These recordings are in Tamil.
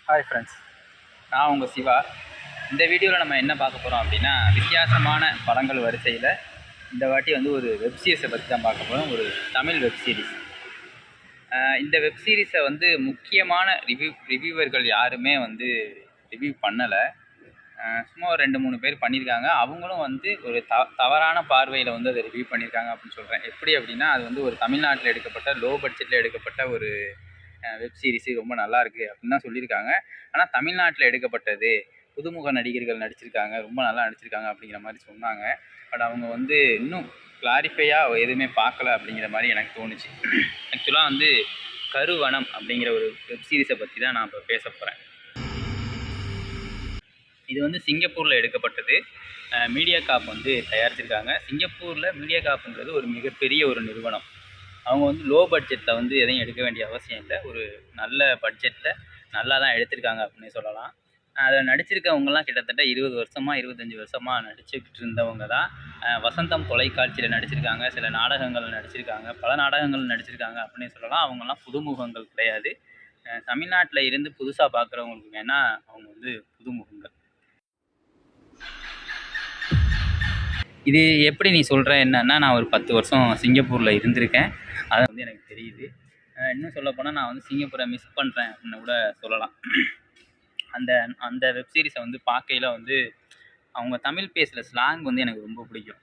ஹாய் ஃப்ரெண்ட்ஸ், நான் உங்கள் சிவா. இந்த வீடியோவில் நம்ம என்ன பார்க்க போகிறோம் அப்படின்னா, வித்தியாசமான படங்கள் வரிசையில் இந்த வாட்டி வந்து ஒரு வெப்சீரிஸை பற்றி தான் பார்க்க போகிறோம். ஒரு தமிழ் வெப்சீரிஸ். இந்த வெப்சீரிஸை வந்து முக்கியமான ரிவ்யூவர்கள் யாருமே வந்து ரிவ்யூ பண்ணலை. சும்மா ஒரு 2-3 பேர் பண்ணியிருக்காங்க. அவங்களும் வந்து ஒரு தவறான பார்வையில் வந்து அதை ரிவ்யூ பண்ணியிருக்காங்க அப்படின்னு சொல்கிறேன். எப்படி அப்படின்னா, அது வந்து ஒரு தமிழ்நாட்டில் எடுக்கப்பட்ட லோ பட்ஜெட்டில் எடுக்கப்பட்ட ஒரு வெப் சீரிஸு ரொம்ப நல்லாயிருக்கு அப்படின்னு தான் சொல்லியிருக்காங்க. ஆனால் தமிழ்நாட்டில் எடுக்கப்பட்டது, புதுமுக நடிகர்கள் நடிச்சிருக்காங்க, ரொம்ப நல்லா நடிச்சிருக்காங்க அப்படிங்கிற மாதிரி சொன்னாங்க. பட் அவங்க வந்து இன்னும் கிளாரிஃபையாக எதுவுமே பார்க்கல அப்படிங்கிற மாதிரி எனக்கு தோணுச்சு. ஆக்சுவலாக வந்து கருவனம் அப்படிங்கிற ஒரு வெப் சீரிஸை பற்றி தான் நான் இப்போ பேச போகிறேன். இது வந்து சிங்கப்பூரில் எடுக்கப்பட்டது. மீடியாகாப் வந்து தயாரிச்சிருக்காங்க. சிங்கப்பூரில் மீடியாகாப்ன்றது ஒரு மிகப்பெரிய ஒரு நிறுவனம். அவங்க வந்து லோ பட்ஜெட்டில் வந்து எதையும் எடுக்க வேண்டிய அவசியம் இல்லை. ஒரு நல்ல பட்ஜெட்டில் நல்லா தான் எடுத்திருக்காங்க அப்படின்னே சொல்லலாம். அதில் நடிச்சிருக்கவங்கலாம் கிட்டத்தட்ட 20 வருஷமாக 25 வருஷமாக நடிச்சுக்கிட்டு இருந்தவங்க தான். வசந்தம் தொலைக்காட்சியில் நடிச்சிருக்காங்க, சில நாடகங்கள் நடிச்சிருக்காங்க, பல நாடகங்கள் நடிச்சிருக்காங்க அப்படின்னே சொல்லலாம். அவங்கெல்லாம் புதுமுகங்கள் கிடையாது. தமிழ்நாட்டில் இருந்து புதுசாக பார்க்குறவங்களுக்கு வேணால் அவங்க வந்து புதுமுகங்கள். இது எப்படி நீ சொல்கிற என்னன்னா, நான் ஒரு 10 வருஷம் சிங்கப்பூரில் இருந்திருக்கேன். அது வந்து எனக்கு தெரியுது. இன்னும் சொல்லப்போனால் நான் வந்து சிங்கப்பூரை மிஸ் பண்ணுறேன் அப்படின்னு கூட சொல்லலாம். அந்த அந்த வெப் சீரிஸை வந்து பார்க்கையில் வந்து அவங்க தமிழ் பேசுகிற ஸ்லாங் வந்து எனக்கு ரொம்ப பிடிக்கும்.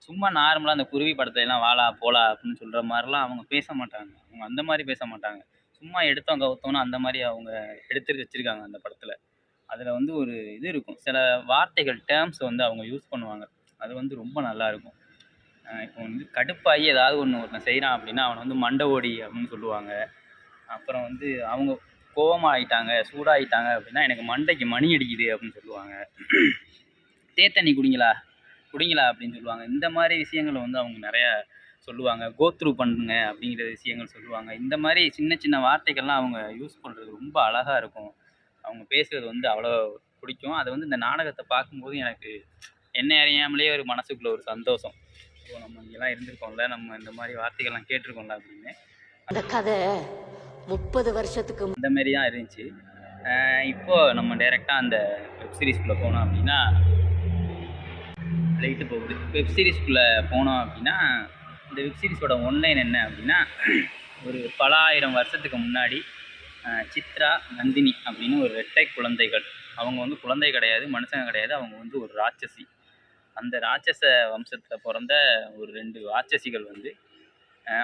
சும்மா நார்மலாக அந்த குருவி படத்துலலாம் வாலா போலா அப்படின்னு சொல்கிற மாதிரிலாம் அவங்க பேச மாட்டாங்க. அவங்க அந்த மாதிரி பேச மாட்டாங்க. சும்மா எடுத்தோம் கவுத்தோன்னு அந்த மாதிரி அவங்க எடுத்து வச்சுருக்காங்க அந்த படத்தில். அதில் வந்து ஒரு இது இருக்கும், சில வார்த்தைகள் டேர்ம்ஸ் வந்து அவங்க யூஸ் பண்ணுவாங்க. அது வந்து ரொம்ப நல்லாயிருக்கும். இப்போ வந்து கடுப்பாகி ஏதாவது ஒருத்தன் செய்கிறான் அப்படின்னா அவனை வந்து மண்டை ஓடி அப்படின்னு சொல்லுவாங்க. அப்புறம் வந்து அவங்க கோவமாகிட்டாங்க, சூடாகிட்டாங்க அப்படின்னா, எனக்கு மண்டைக்கு மணி அடிக்குது அப்படின்னு சொல்லுவாங்க. தேத்தண்ணி குடிங்களா அப்படின்னு சொல்லுவாங்க. இந்த மாதிரி விஷயங்களை வந்து அவங்க நிறையா சொல்லுவாங்க. கோத்ரூ பண்ணுங்க அப்படிங்கிற விஷயங்கள் சொல்லுவாங்க. இந்த மாதிரி சின்ன சின்ன வார்த்தைகள்லாம் அவங்க யூஸ் பண்ணுறது ரொம்ப அழகாக இருக்கும். அவங்க பேசுகிறது வந்து அவ்வளோ பிடிக்கும். அதை வந்து இந்த நாடகத்தை பார்க்கும்போது எனக்கு என்ன அறியாமலே ஒரு மனசுக்குள்ளே ஒரு சந்தோஷம். இப்போ நம்ம இங்கெல்லாம் இருந்திருக்கோம்ல, நம்ம இந்த மாதிரி வார்த்தைகள்லாம் கேட்டிருக்கோம்ல அப்படின்னு. அந்த கதை 30 வருஷத்துக்கு அந்த மாரி தான் இருந்துச்சு. இப்போது நம்ம டைரெக்டாக அந்த வெப் சீரிஸ்குள்ளே போனோம் அப்படின்னா, லைட்டு போகுது. வெப் சீரிஸ்குள்ளே போனோம் அப்படின்னா, இந்த வெப் சீரிஸோட ஒன்லைன் என்ன அப்படின்னா, ஒரு பல ஆயிரம் வருஷத்துக்கு முன்னாடி சித்ரா, நந்தினி அப்படின்னு ஒரு இரட்டை குழந்தைகள். அவங்க வந்து குழந்தை கிடையாது, மனுஷங்க கிடையாது. அவங்க வந்து ஒரு ராட்சசி. அந்த ராட்சச வம்சத்தில் பிறந்த ஒரு 2 ராட்சசிகள் வந்து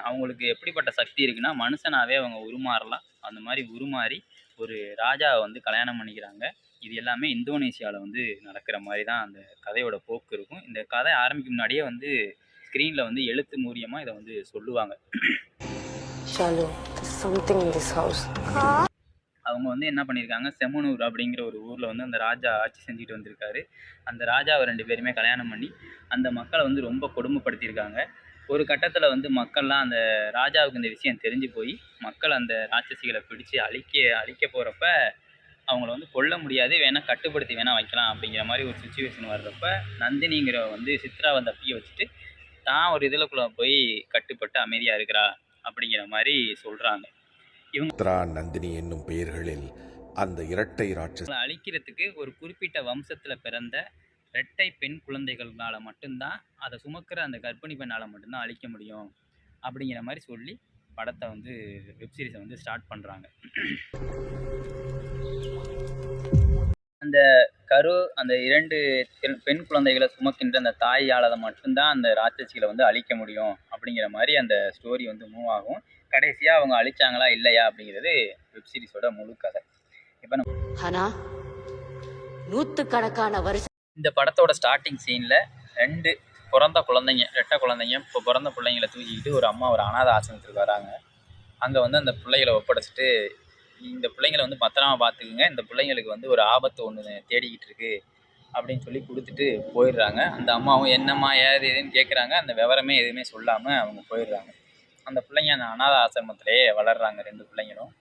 அவங்களுக்கு எப்படிப்பட்ட சக்தி இருக்குன்னா, மனுஷனாகவே அவங்க உருமாறலாம். அந்த மாதிரி உருமாறி ஒரு ராஜாவை வந்து கல்யாணம் பண்ணிக்கிறாங்க. இது எல்லாமே இந்தோனேசியாவில் வந்து நடக்கிற மாதிரி தான் அந்த கதையோட போக்கு இருக்கும். இந்த கதை ஆரம்பிக்கும் முன்னாடியே வந்து ஸ்க்ரீனில் வந்து எழுத்து மூலியமாக இதை வந்து சொல்லுவாங்க. அவங்க வந்து என்ன பண்ணியிருக்காங்க, செமனூர் அப்படிங்கிற ஒரு ஊரில் வந்து அந்த ராஜா ஆட்சி செஞ்சுட்டு வந்திருக்காரு. அந்த ராஜாவை 2 பேருமே கல்யாணம் பண்ணி அந்த மக்களை வந்து ரொம்ப கொடுமைப்படுத்தியிருக்காங்க. ஒரு கட்டத்தில் வந்து மக்கள்லாம் அந்த ராஜாவுக்கு இந்த விஷயம் தெரிஞ்சு போய் மக்கள் அந்த ராட்சசிகளை பிடிச்சி அழிக்க போகிறப்ப அவங்கள வந்து கொல்ல முடியாது, வேணால் கட்டுப்படுத்தி வேணால் வைக்கலாம் அப்படிங்கிற மாதிரி ஒரு சுச்சுவேஷன் வர்றப்ப, நந்தினிங்கிற வந்து சித்ராவை தப்பிக்க வச்சுட்டு தான் ஒரு இதில்குள்ளே போய் கட்டுப்பட்டு அமைதியாக இருக்கிறா அப்படிங்கிற மாதிரி சொல்கிறாங்க. இவங்க நந்தினி என்னும் பெயர்களில் அந்த இரட்டை ராட்சச அழிக்கிறதுக்கு ஒரு குறிப்பிட்ட வம்சத்தில் பிறந்த இரட்டை பெண் குழந்தைகளால் மட்டும்தான், அதை சுமக்கிற அந்த கர்ப்பிணி பெண்ணால் மட்டும்தான் அழிக்க முடியும் அப்படிங்கிற மாதிரி சொல்லி படத்தை வந்து வெப்சீரிஸை வந்து ஸ்டார்ட் பண்ணுறாங்க. அந்த 2 பெண் குழந்தைகளை சுமக்கின்ற அந்த தாயால் அதை மட்டும்தான் அந்த ராட்சசிகளை வந்து அழிக்க முடியும் அப்படிங்கிற மாதிரி அந்த ஸ்டோரி வந்து மூவ் ஆகும். கடைசியாக அவங்க அழிச்சாங்களா இல்லையா அப்படிங்கிறது வெப்சீரிஸோட முழு கதை. இப்போ நம்ம நூற்றுக்கணக்கான வருஷம் இந்த படத்தோட ஸ்டார்டிங் சீனில் 2 பிறந்த குழந்தைங்க, ரெட்டை குழந்தைங்க, இப்போ பிறந்த பிள்ளைங்களை தூக்கிக்கிட்டு ஒரு அம்மா ஒரு அனாதை ஆசிரமத்துக்கு வராங்க. அங்கே வந்து அந்த பிள்ளைகளை ஒப்படைச்சிட்டு, இந்த பிள்ளைங்களை வந்து பத்திரமா பார்த்துக்குங்க, இந்த பிள்ளைங்களுக்கு வந்து ஒரு ஆபத்து ஒன்று தேடிக்கிட்டு இருக்கு அப்படின்னு சொல்லி கொடுத்துட்டு போயிடுறாங்க. அந்த அம்மாவும் என்னம்மா ஏது எதுன்னு கேட்குறாங்க. அந்த விவரமே எதுவுமே சொல்லாமல் அவங்க போயிடுறாங்க. அந்த பிள்ளைங்க அந்த அனாதை ஆசிரமத்திலேயே வளர்கிறாங்க. 2 பிள்ளைங்களும்.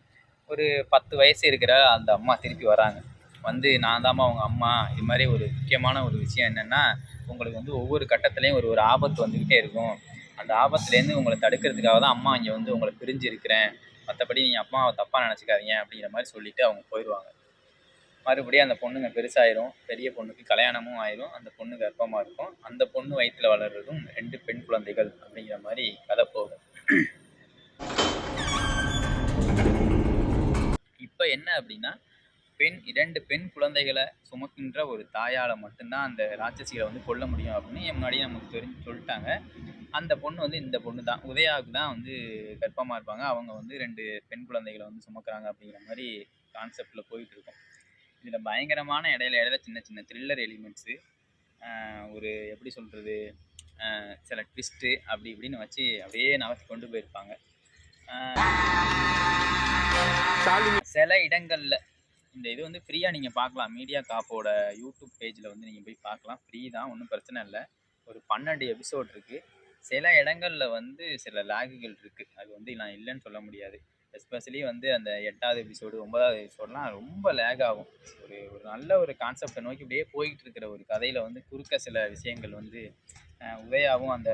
ஒரு 10 வயசு இருக்கிற அந்த அம்மா திருப்பி வராங்க. வந்து நான் தாம்மா அவங்க அம்மா, இது மாதிரி ஒரு முக்கியமான ஒரு விஷயம் என்னென்னா, உங்களுக்கு வந்து ஒவ்வொரு கட்டத்துலேயும் ஒரு ஆபத்து வந்துக்கிட்டே இருக்கும். அந்த ஆபத்துலேருந்து உங்களை தடுக்கிறதுக்காக தான் அம்மா இங்கே வந்து உங்களை பிரிஞ்சு இருக்கிறேன் மற்றபடி நீங்கள் அம்மாவை தப்பாக நினச்சிக்காதீங்க அப்படிங்கிற மாதிரி சொல்லிவிட்டு அவங்க போயிடுவாங்க. மறுபடியும் அந்த பொண்ணுங்க பெருசாயிரும், பெரிய பொண்ணுக்கு கல்யாணமும் ஆயிரும், அந்த பொண்ணு கர்ப்பமாக இருக்கும், அந்த பொண்ணு வயிற்றில் வளர்றதும் 2 பெண் குழந்தைகள் அப்படிங்கிற மாதிரி கதை போகும். இப்போ என்ன அப்படின்னா, 2 பெண் குழந்தைகளை சுமக்கின்ற ஒரு தாயால் மட்டும்தான் அந்த ராட்சசிகளை வந்து கொல்ல முடியும் அப்படின்னு முன்னாடியே நமக்கு தெரிஞ்சு சொல்லிட்டாங்க. அந்த பொண்ணு வந்து இந்த பொண்ணு தான், உதயாவுக்கு தான் வந்து கர்ப்பமாக இருப்பாங்க. அவங்க வந்து 2 பெண் குழந்தைகளை வந்து சுமக்கிறாங்க அப்படிங்கிற மாதிரி கான்செப்டில் போயிட்டுருக்கும். இதில் பயங்கரமான இடையில சின்ன சின்ன த்ரில்லர் எலிமெண்ட்ஸு, ஒரு எப்படி சொல்கிறது, சில ட்விஸ்ட்டு அப்படி இப்படின்னு வச்சு அப்படியே நகர்த்தி கொண்டு போயிருப்பாங்க. சில இடங்களில் இந்த இது வந்து ஃப்ரீயாக நீங்கள் பார்க்கலாம். மீடியா காப்போட யூடியூப் பேஜில் வந்து நீங்கள் போய் பார்க்கலாம். ஃப்ரீ தான், ஒன்றும் பிரச்சனை இல்லை. ஒரு 12 எபிசோட் இருக்குது. சில இடங்களில் வந்து சில லேகுகள் இருக்குது. அது வந்து நான் இல்லைன்னு சொல்ல முடியாது. எஸ்பெஷலி வந்து அந்த 8வது எபிசோடு 9வது எபிசோடெலாம் ரொம்ப லேக் ஆகும். ஒரு நல்ல ஒரு கான்செப்டை நோக்கி இப்படியே போய்கிட்டு இருக்கிற ஒரு கதையில் வந்து குறுக்க சில விஷயங்கள் வந்து உதயாவும் அந்த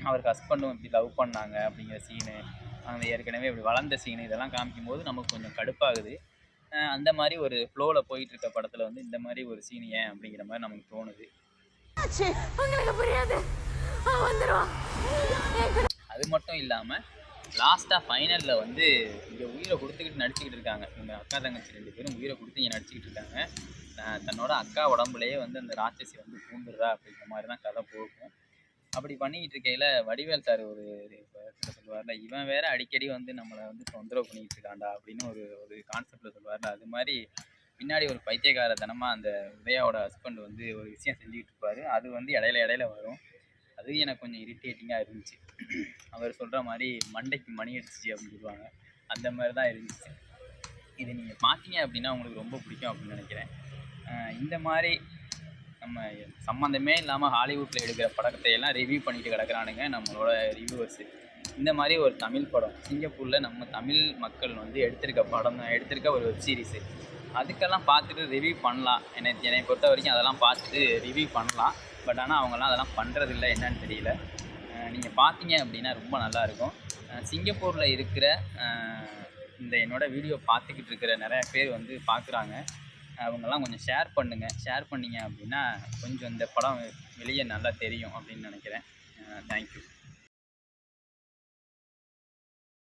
அவர் ஹஸ்பண்டும் இப்படி லவ் பண்ணாங்க அப்படிங்கிற சீனு, அந்த ஏற்கனவே இப்படி வளர்ந்த சீனு, இதெல்லாம் காமிக்கும்போது நமக்கு கொஞ்சம் கடுப்பாகுது. அந்த மாதிரி ஒரு ஃப்ளோவில் போயிட்டு இருக்க படத்தில் வந்து இந்த மாதிரி ஒரு சீன் ஏன் அப்படிங்கிற மாதிரி நமக்கு தோணுது. அது மட்டும் இல்லாமல் லாஸ்ட்டாக ஃபைனலில் வந்து இங்கே உயிரை கொடுத்துக்கிட்டு நடிச்சுக்கிட்டு இருக்காங்க. இவங்க அக்கா தங்கச்சி 2 பேரும் உயிரை கொடுத்து இங்கே நடிச்சுக்கிட்டு இருக்காங்க. தன்னோட அக்கா உடம்புலேயே வந்து அந்த ராட்சசி வந்து பூந்துடுறா அப்படிங்கிற மாதிரி தான் கதை போகும். அப்படி பண்ணிக்கிட்டு இருக்கையில் வடிவேல் சார் ஒரு சொல்லுவார்ல, இவன் வேற அடிக்கடி வந்து நம்மளை வந்து தொந்தரவு பண்ணிக்கிட்டு இருக்காண்டா அப்படின்னு ஒரு கான்செப்டில் சொல்லுவார்ல, அது மாதிரி பின்னாடி ஒரு பைத்தியக்காரத்தனமாக அந்த உதயாவோட ஹஸ்பண்ட் வந்து ஒரு விஷயம் செஞ்சுக்கிட்டு இருப்பார். அது வந்து இடையில வரும். அது எனக்கு கொஞ்சம் இரிட்டேட்டிங்காக இருந்துச்சு. அவர் சொல்கிற மாதிரி மண்டைக்கு மணி அடிச்சிச்சு அப்படின்னு சொல்லுவாங்க, அந்த மாதிரி தான் இருந்துச்சு. இது நீங்கள் பார்த்தீங்க அப்படின்னா உங்களுக்கு ரொம்ப பிடிக்கும் அப்படின்னு நினைக்கிறேன். இந்த மாதிரி நம்ம சம்மந்தமே இல்லாமல் ஹாலிவுட்டில் எடுக்கிற படத்தை எல்லாம் ரிவ்யூ பண்ணிட்டு கிடக்குறானுங்க நம்மளோட ரிவ்யூவர்ஸு. இந்த மாதிரி ஒரு தமிழ் படம் சிங்கப்பூரில் நம்ம தமிழ் மக்கள் வந்து எடுத்திருக்க ஒரு வெப் சீரிஸு, அதுக்கெல்லாம் பார்த்துட்டு ரிவ்யூ பண்ணலாம். என்னை பொறுத்த வரைக்கும் அதெல்லாம் பார்த்துட்டு ரிவ்யூ பண்ணலாம். பட் ஆனால் அவங்கெல்லாம் அதெல்லாம் பண்ணுறதில்ல, என்னன்னு தெரியல. நீங்கள் பார்த்தீங்க அப்படின்னா ரொம்ப நல்லாயிருக்கும். சிங்கப்பூரில் இருக்கிற இந்த என்னோடய வீடியோ பார்த்துக்கிட்டு இருக்கிற நிறையா பேர் வந்து பார்க்குறாங்க. அவங்கெல்லாம் கொஞ்சம் ஷேர் பண்ணுங்கள். ஷேர் பண்ணிங்க அப்படின்னா கொஞ்சம் இந்த படம் வெளியே நல்லா தெரியும் அப்படின்னு நினைக்கிறேன். தேங்க்யூ.